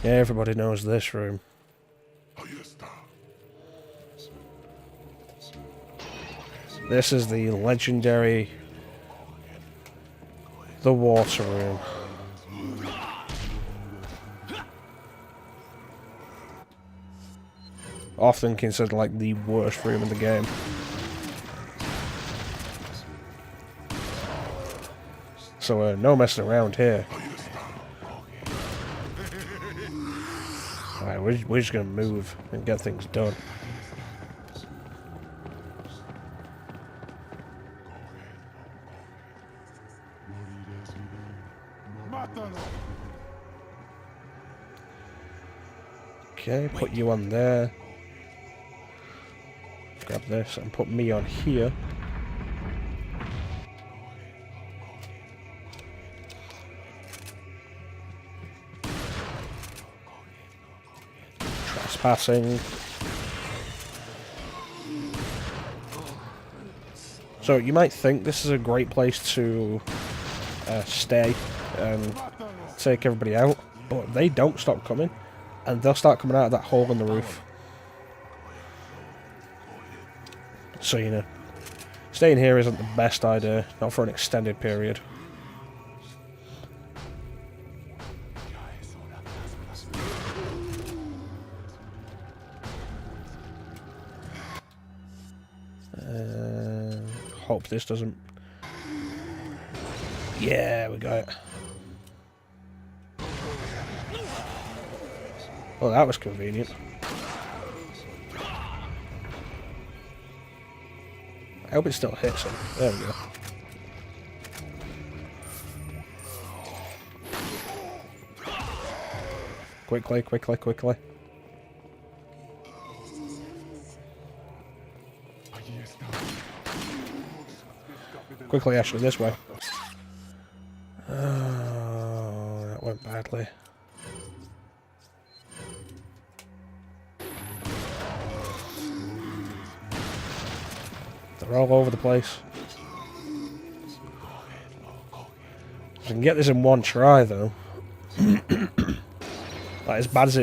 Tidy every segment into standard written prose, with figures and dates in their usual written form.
Everybody knows this room. This is the legendary... the water room. Often considered like the worst room in the game. So no messing around here. Alright, we're just gonna move and get things done. Okay, put you on there. Grab this and put me on here. Trespassing. So you might think this is a great place to stay and take everybody out, but they don't stop coming, and they'll start coming out of that hole in the roof. So, you know, staying here isn't the best idea, not for an extended period. Hope this doesn't... Yeah, we got it. Well, that was convenient. I hope it still hits him. There we go. Quickly, quickly, quickly. Quickly, Ashley, this way. Oh, that went badly. They're all over the place. I can get this in one try, though. Like, as bad as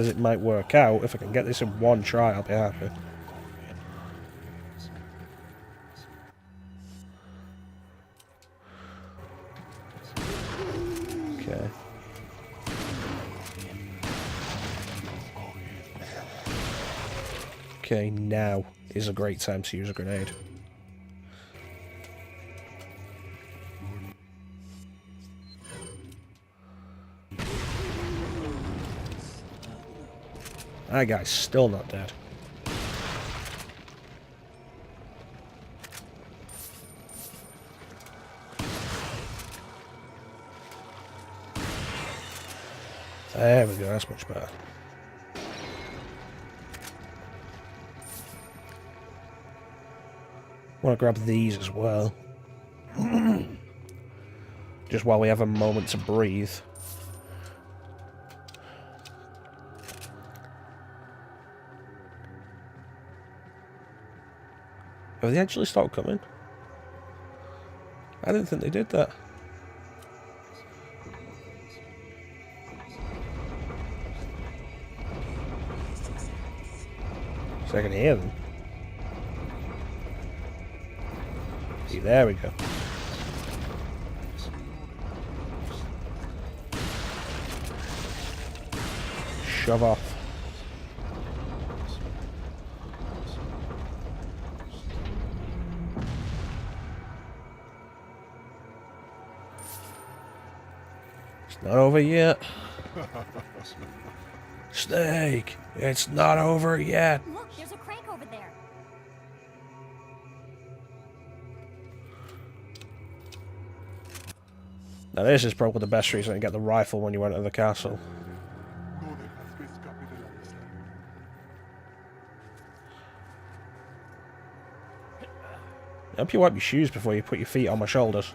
it might work out, if I can get this in one try, I'll be happy. Okay. Okay, now is a great time to use a grenade. That guy's still not dead. There we go, that's much better. I want to grab these as well. Just while we have a moment to breathe. Have they actually stopped coming? I didn't think they did that. So I can hear them. See, there we go. Shove off. It's not over yet. Snake, it's not over yet. Look, there's a crank over there. Now this is probably the best reason to get the rifle when you enter the castle. I hope you wipe your shoes before you put your feet on my shoulders.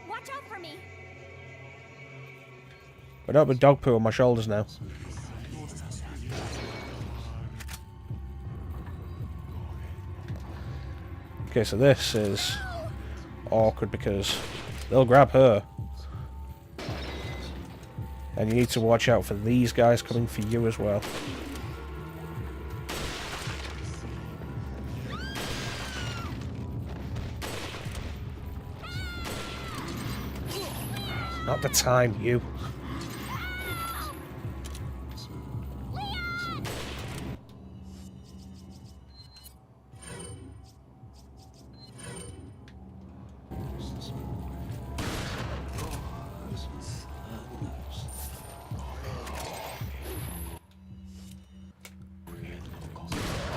Watch out for me. I don't have a dog poo on my shoulders now. Okay, so this is awkward because they'll grab her. And you need to watch out for these guys coming for you as well. Not the time, you.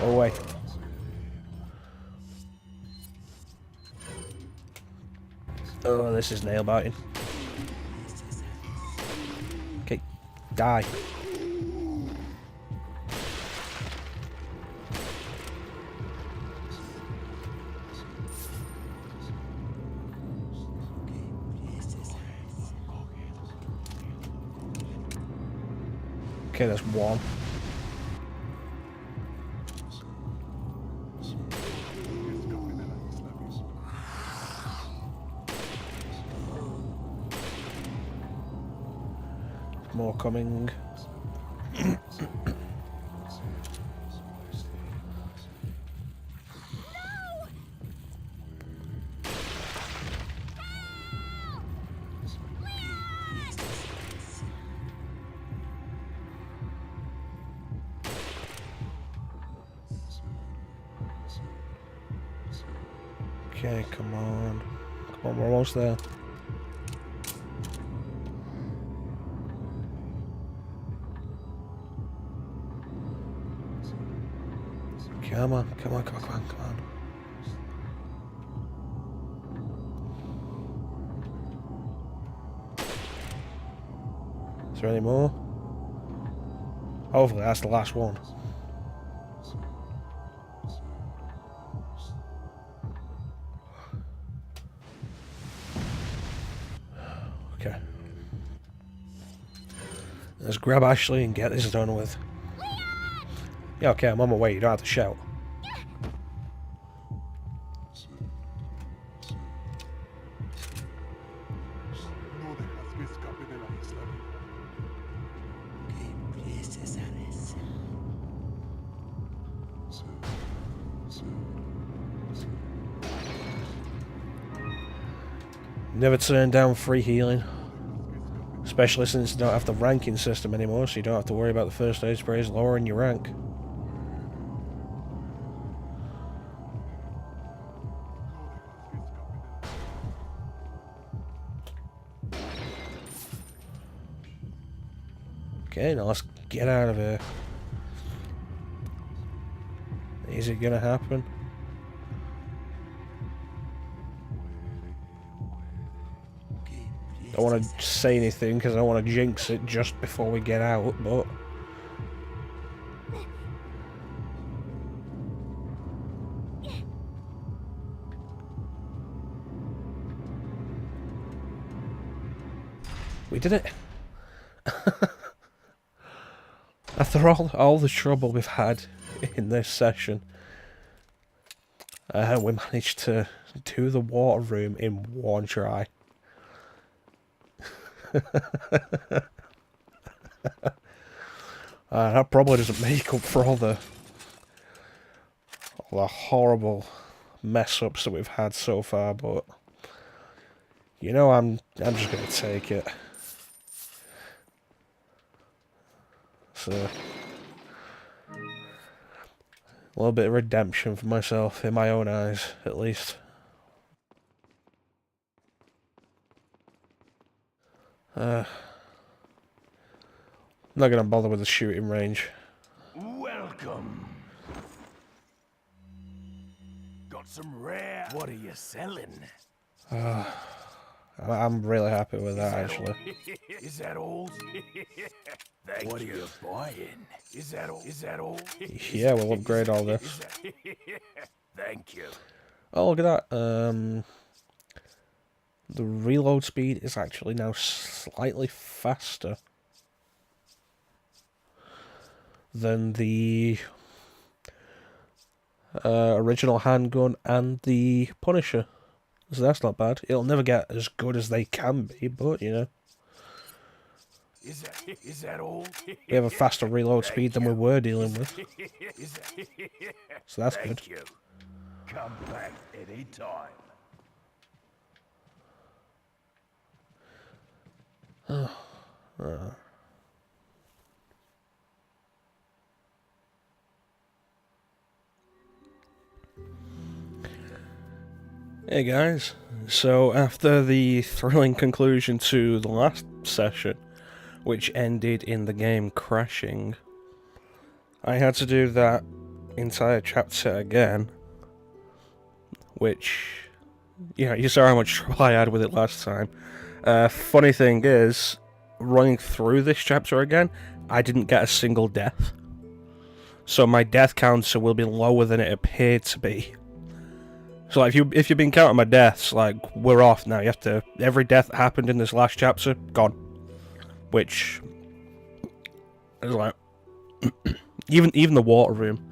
Oh, wait. Oh, this is nail biting. Okay, die. Okay, there's one. More coming. Okay, come on. Come on, we're almost there. Come on, come on, come on, come on, come on. Is there any more? Hopefully that's the last one. Okay. Let's grab Ashley and get this done with. Yeah, okay, I'm on my way. You don't have to shout. Never turn down free healing. Especially since you don't have the ranking system anymore, so you don't have to worry about the first aid sprays lowering your rank. Okay, now let's get out of here. Is it gonna happen? I don't want to say anything because I don't want to jinx it just before we get out, but... we did it! After all the trouble we've had in this session, we managed to do the water room in one try. That probably doesn't make up for all the horrible mess-ups that we've had so far, but you know, I'm just gonna take it. So a little bit of redemption for myself, in my own eyes, at least. I'm not gonna bother with the shooting range. Welcome. Got some rare. What are you selling? I'm really happy with that, actually. Is that all? What are you buying? Is that all? Is that all? Yeah, we'll upgrade all this. Thank you. Oh, look at that. The reload speed is actually now slightly faster than the original handgun and the Punisher. So that's not bad. It'll never get as good as they can be, but, you know. Is that all? We have a faster reload speed than we were dealing with, Is that, so that's good. Thank you. Come back any time. Hey guys, so after the thrilling conclusion to the last session, which ended in the game crashing, I had to do that entire chapter again, which, you know, you saw how much trouble I had with it last time. Funny thing is, running through this chapter again, I didn't get a single death. So my death counter will be lower than it appeared to be. So like, if you've been counting my deaths, like, we're off now. You have to, every death that happened in this last chapter, gone. Which is like, even the water room.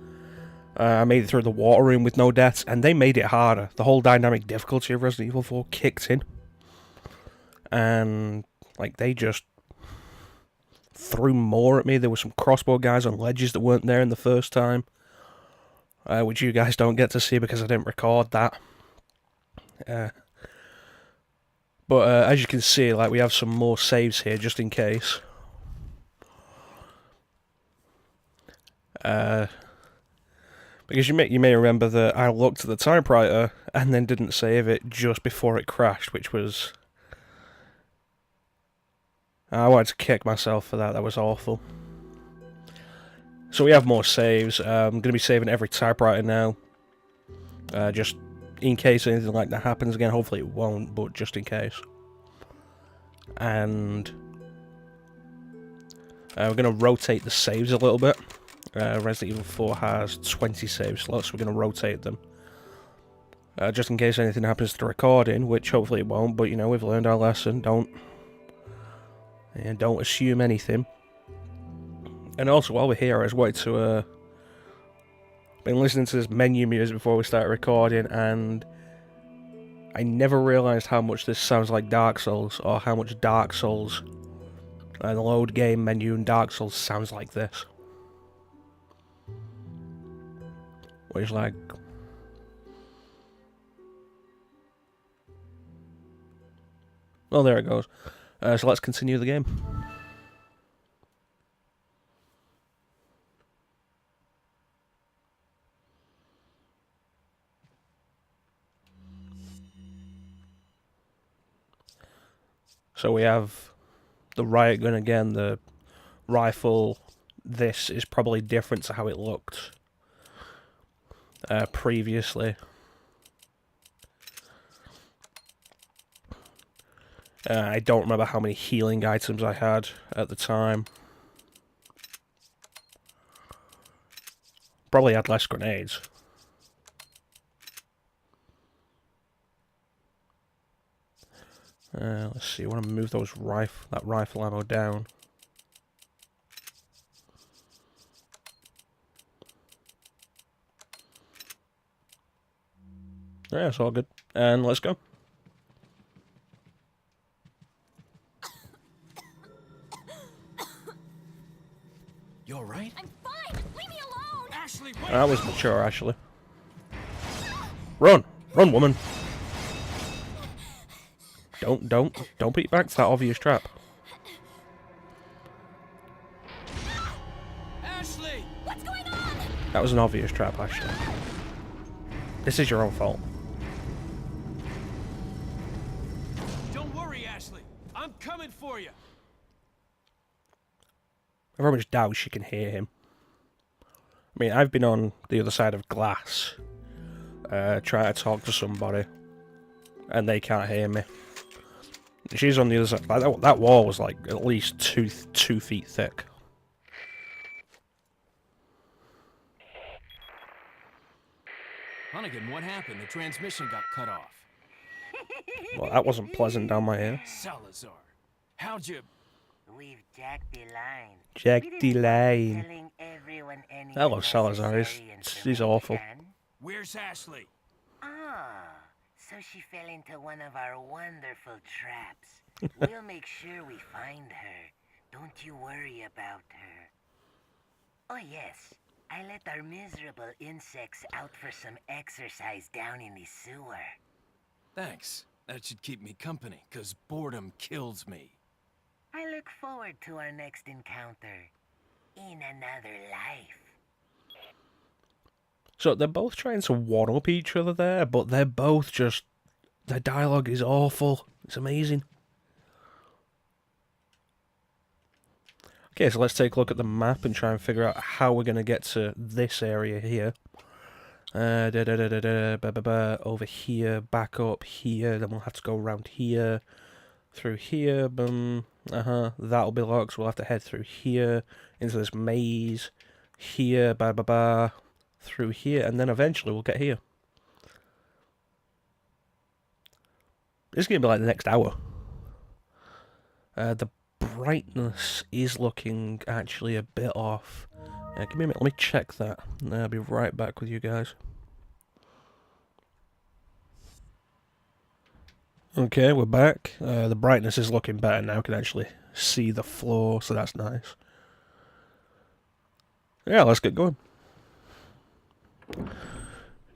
I made it through the water room with no deaths, and they made it harder. The whole dynamic difficulty of Resident Evil 4 kicked in. And, like, they just threw more at me. There were some crossbow guys on ledges that weren't there in the first time. Which you guys don't get to see because I didn't record that. But as you can see, like, we have some more saves here just in case. Because you may remember that I looked at the typewriter and then didn't save it just before it crashed, which was... I wanted to kick myself for that. That was awful. So we have more saves. I'm going to be saving every typewriter now. Just in case anything like that happens again. Hopefully it won't, but just in case. And we're going to rotate the saves a little bit. Resident Evil 4 has 20 save slots, so we're going to rotate them. Just in case anything happens to the recording, which hopefully it won't, but you know, we've learned our lesson. Don't assume anything. And also, while we're here, I just wanted to... been listening to this menu music before we started recording, and I never realised how much this sounds like Dark Souls, or how much Dark Souls, the load game menu in Dark Souls sounds like this. Which is like... oh, there it goes. So let's continue the game. So we have the riot gun again, the rifle. This is probably different to how it looked previously. I don't remember how many healing items I had at the time. Probably had less grenades. Let's see, I want to move that rifle ammo down. Yeah, it's all good. And let's go. You alright? I'm fine. Leave me alone. Ashley, That was mature, actually. Run! Run, woman! Don't put your back to that obvious trap. Ashley! What's going on? That was an obvious trap, actually. This is your own fault. Don't worry, Ashley. I'm coming for you. I very much doubt she can hear him. I mean, I've been on the other side of glass, trying to talk to somebody, and they can't hear me. She's on the other side. Like, that wall was like at least two feet thick. Hunnigan, what happened? The transmission got cut off. Well, that wasn't pleasant down my ear. Salazar, how'd you... We've jacked the line. Jack the line. Telling everyone anything Hello, Salazar. necessary until He's we awful. can. Where's Ashley? Ah, so she fell into one of our wonderful traps. We'll make sure we find her. Don't you worry about her. Oh yes, I let our miserable insects out for some exercise down in the sewer. Thanks. That should keep me company, 'cause boredom kills me. I look forward to our next encounter. In another life. So they're both trying to one-up each other there, but they're both just... Their dialogue is awful. It's amazing. Okay, so let's take a look at the map and try and figure out how we're going to get to this area here. Over here, back up here, then we'll have to go around here, through here, boom, that'll be locked, so we'll have to head through here, into this maze, here, through here, and then eventually we'll get here. This is going to be like the next hour. The brightness is looking actually a bit off. Give me a minute, let me check that. I'll be right back with you guys. Okay, we're back. The brightness is looking better now. I can actually see the floor, so that's nice. Yeah, let's get going.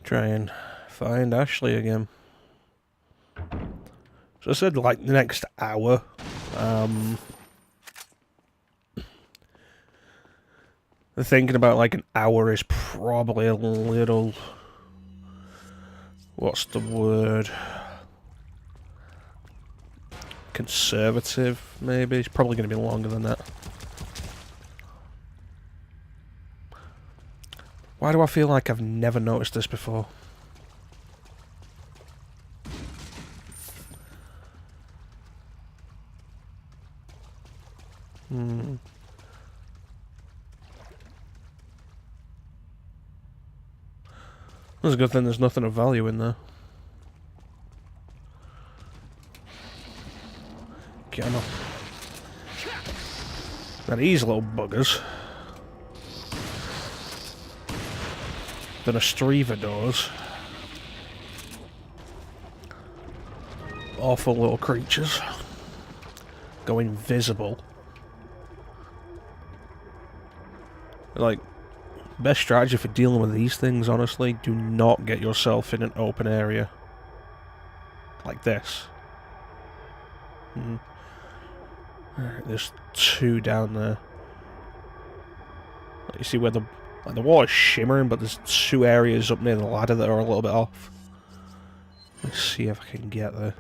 Try and find Ashley again. So I said like the next hour. Thinking about like an hour is probably a little... What's the word? Conservative, maybe. It's probably going to be longer than that. Why do I feel like I've never noticed this before? That's a good thing there's nothing of value in there. Get him up. Now these little buggers. The Nostrivadors. Awful little creatures. Go invisible. Like, best strategy for dealing with these things, honestly, do not get yourself in an open area. Like this. Alright, there's two down there. Like, you see where the water's shimmering, but there's two areas up near the ladder that are a little bit off. Let's see if I can get this.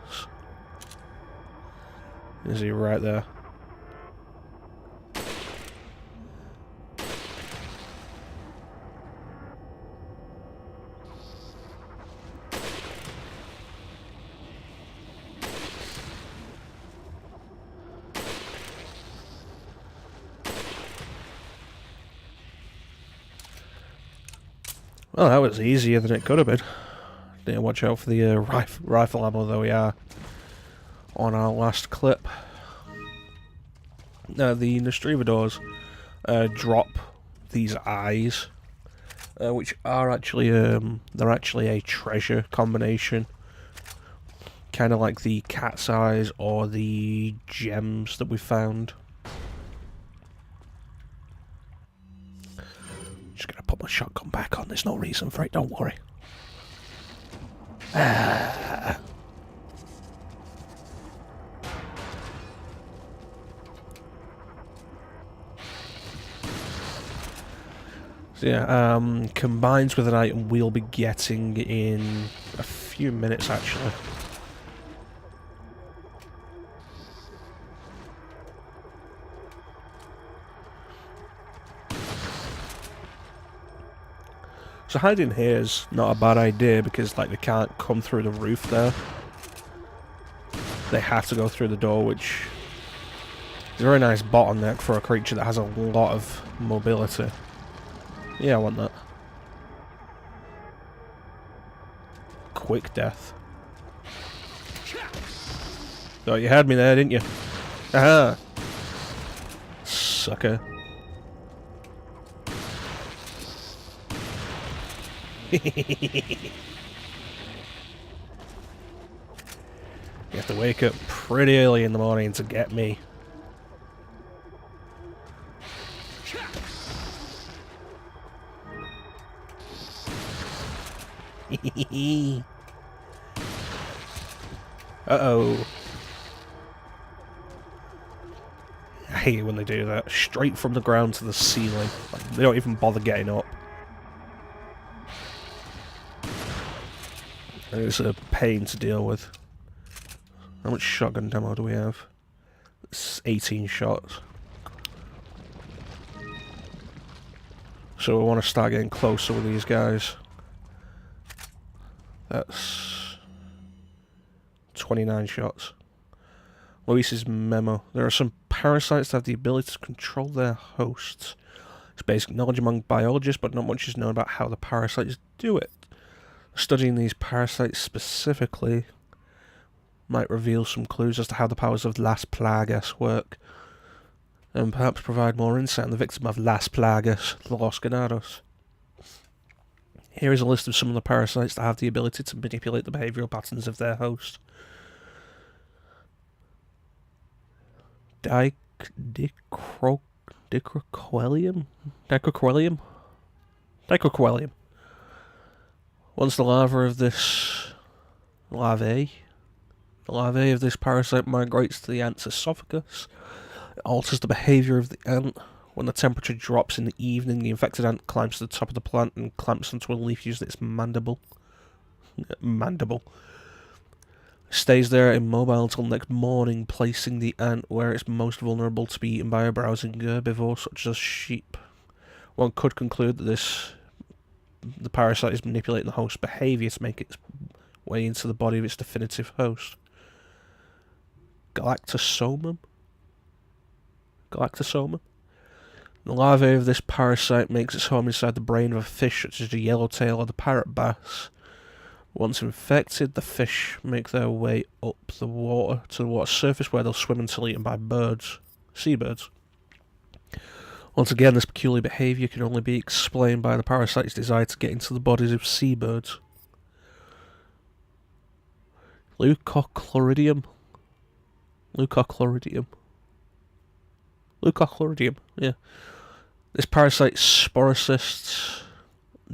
Is he right there? Well, that was easier than it could have been. Didn't watch out for the rifle ammo, though we are on our last clip. The Nostrivadors drop these eyes, which are actually they're actually a treasure combination, kind of like the cat's eyes or the gems that we found. Just gonna put my shotgun back on. There's no reason for it. Don't worry. So yeah, combines with an item we'll be getting in a few minutes, actually. So hiding here is not a bad idea because, like, they can't come through the roof there. They have to go through the door, which is a very nice bottleneck for a creature that has a lot of mobility. Yeah, I want that. Quick death. Oh, you had me there, didn't you? Aha! Sucker. You have to wake up pretty early in the morning to get me. Uh-oh. I hate it when they do that. Straight from the ground to the ceiling. Like, they don't even bother getting up. And it's a pain to deal with. How much shotgun ammo do we have? It's 18 shots. So we want to start getting closer with these guys. That's 29 shots. Luis's memo. There are some parasites that have the ability to control their hosts. It's basic knowledge among biologists, but not much is known about how the parasites do it. Studying these parasites specifically might reveal some clues as to how the powers of Las Plagas work, and perhaps provide more insight on the victim of Las Plagas, the Los Ganados. Here is a list of some of the parasites that have the ability to manipulate the behavioural patterns of their host. Dichroquelium? Once the larvae of this parasite migrates to the ant's esophagus, it alters the behaviour of the ant. When the temperature drops in the evening, the infected ant climbs to the top of the plant and clamps onto a leaf using its mandible. Stays there immobile until next morning, placing the ant where it's most vulnerable to be eaten by a browsing herbivore such as sheep. One could conclude that the parasite is manipulating the host's behaviour to make its way into the body of its definitive host. Galactosomum? The larvae of this parasite makes its home inside the brain of a fish such as the yellowtail or the parrot bass. Once infected, the fish make their way up the water to the water surface where they'll swim until eaten by seabirds. Once again, this peculiar behaviour can only be explained by the parasite's desire to get into the bodies of seabirds. Leucochloridium, yeah. This parasite's sporocysts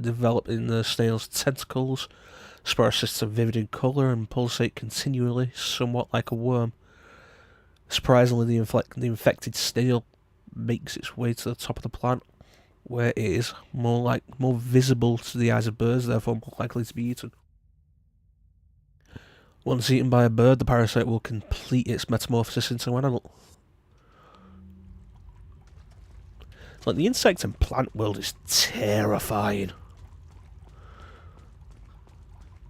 develop in the snail's tentacles. Sporocysts are vivid in colour and pulsate continually, somewhat like a worm. Surprisingly, the infected snail makes its way to the top of the plant, where it is more visible to the eyes of birds, therefore more likely to be eaten. Once eaten by a bird, the parasite will complete its metamorphosis into an adult. Like, the insect and plant world is terrifying.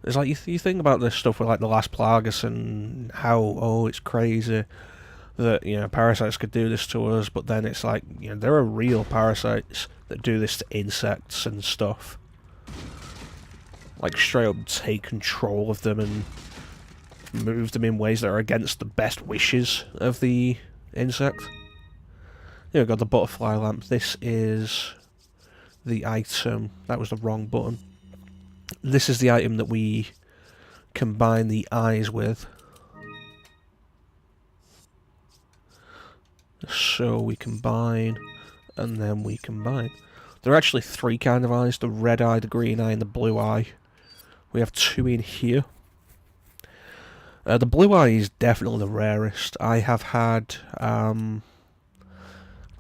It's like, you think about this stuff with like the Las Plagas and how, it's crazy that, parasites could do this to us, but then it's like, there are real parasites that do this to insects and stuff. Like, straight up take control of them and move them in ways that are against the best wishes of the insect. Here we got the butterfly lamp. This is the item. That was the wrong button. This is the item that we combine the eyes with. So we combine, and then we combine. There are actually three kinds of eyes: the red eye, the green eye, and the blue eye. We have two in here. The blue eye is definitely the rarest. I have had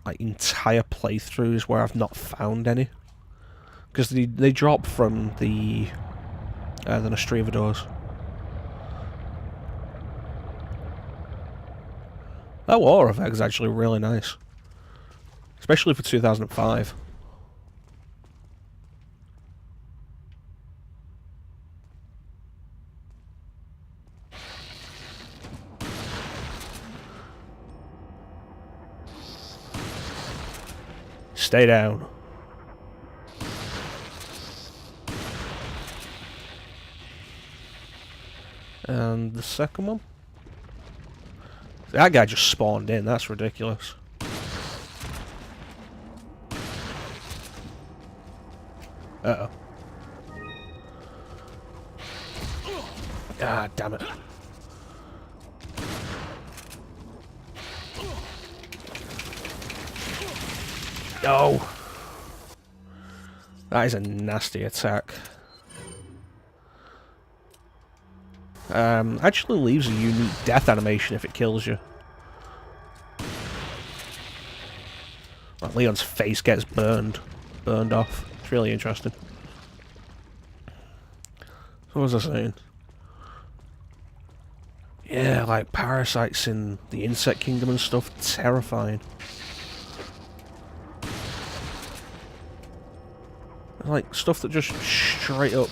like entire playthroughs where I've not found any, because they drop from the Nostrovadors. That water effect is actually really nice, especially for 2005. Stay down. And the second one? That guy just spawned in, that's ridiculous. Uh-oh. Ah, damn it. No! That is a nasty attack. Actually leaves a unique death animation if it kills you. Like Leon's face gets burned off. It's really interesting. So what was I saying? Yeah, like parasites in the insect kingdom and stuff, terrifying. Like stuff that just straight up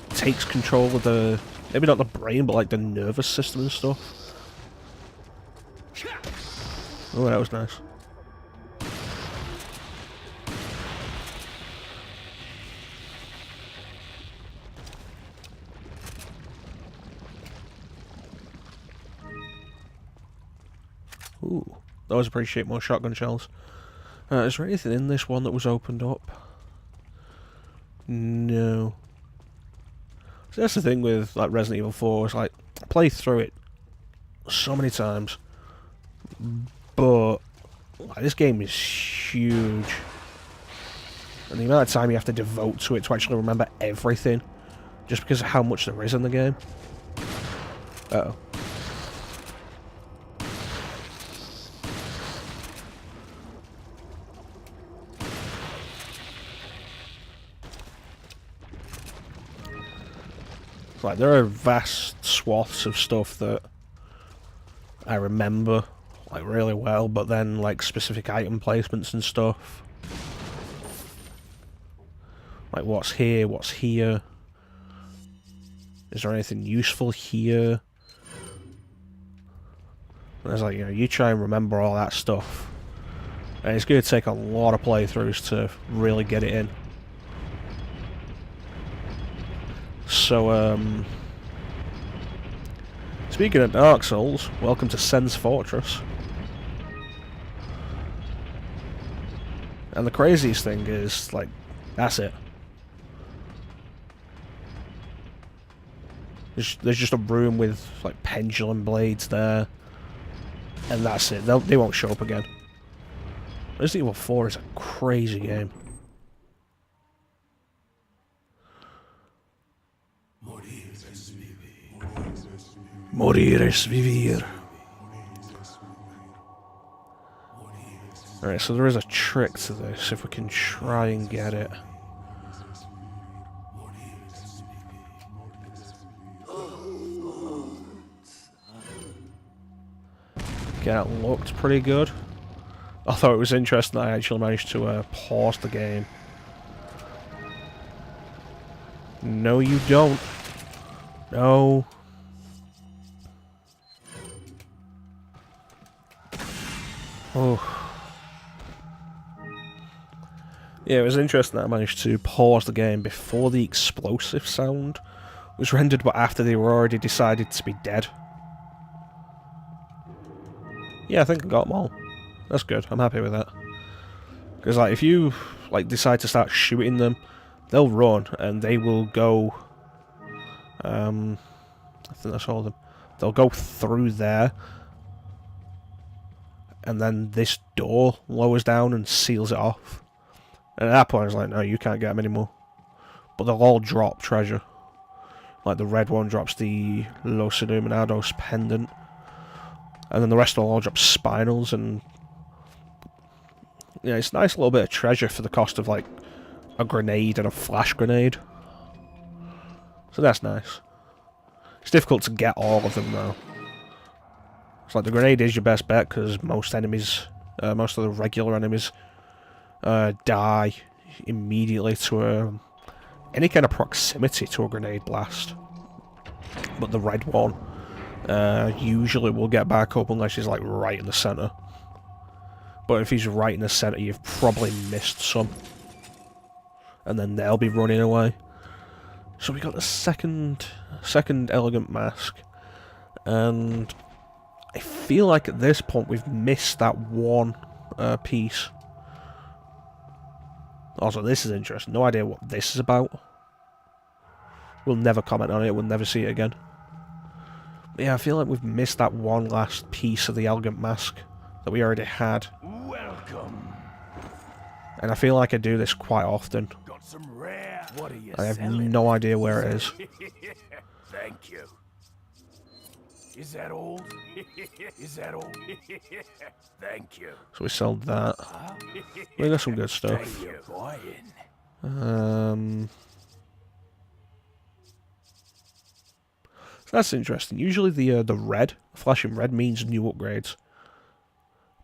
takes control of the, maybe not the brain, but like the nervous system and stuff. Oh, that was nice. Ooh, I always appreciate more shotgun shells. Is there anything in this one that was opened up? No. So that's the thing with like Resident Evil 4, it's like, I play through it so many times, but like, this game is huge. And the amount of time you have to devote to it to actually remember everything, just because of how much there is in the game. Uh-oh. Like, there are vast swaths of stuff that I remember, like, really well, but then, like, specific item placements and stuff. Like, what's here, what's here? Is there anything useful here? And it's like, you know, you try and remember all that stuff. And it's going to take a lot of playthroughs to really get it in. So, speaking of Dark Souls, welcome to Sen's Fortress. And the craziest thing is, like, that's it. There's just a room with, like, pendulum blades there. And that's it. They won't show up again. Resident Evil 4 is a crazy game. Morir es vivir. Alright, so there is a trick to this, if we can try and get it. Okay, that looked pretty good. I thought it was interesting that I actually managed to pause the game. No, you don't. No. Oh. Yeah, it was interesting that I managed to pause the game before the explosive sound was rendered, but after they were already decided to be dead. Yeah, I think I got them all. That's good, I'm happy with that. Because, like, if you, like, decide to start shooting them, they'll run, and they will go... I think that's all of them. They'll go through there, and then this door lowers down and seals it off. And at that point, I was like, no, you can't get them anymore. But they'll all drop treasure. Like, the red one drops the Los Illuminados pendant. And then the rest will all drop spinels, and... yeah, it's a nice little bit of treasure for the cost of, like, a grenade and a flash grenade. So that's nice. It's difficult to get all of them, though. It's like the grenade is your best bet, because most enemies, most of the regular enemies, die immediately to any kind of proximity to a grenade blast. But the red one usually will get back up unless he's like right in the centre. But if he's right in the centre, you've probably missed some. And then they'll be running away. So we got the second elegant mask. And I feel like at this point we've missed that one piece. Also, this is interesting. No idea what this is about. We'll never comment on it. We'll never see it again. But yeah, I feel like we've missed that one last piece of the elegant mask that we already had. Welcome. And I feel like I do this quite often. Got some rare. What are you I have selling? no idea where it is. Thank you. Is that old? Is that old? Thank you. So we sold that. We got some good stuff. Thank you. Buying. So that's interesting. Usually the red, flashing red, means new upgrades.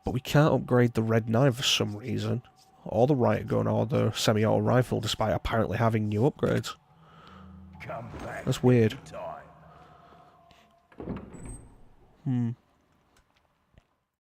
But we can't upgrade the red 9 for some reason. Or the riot gun or the semi-auto rifle, despite apparently having new upgrades. Come back. That's weird. Anytime.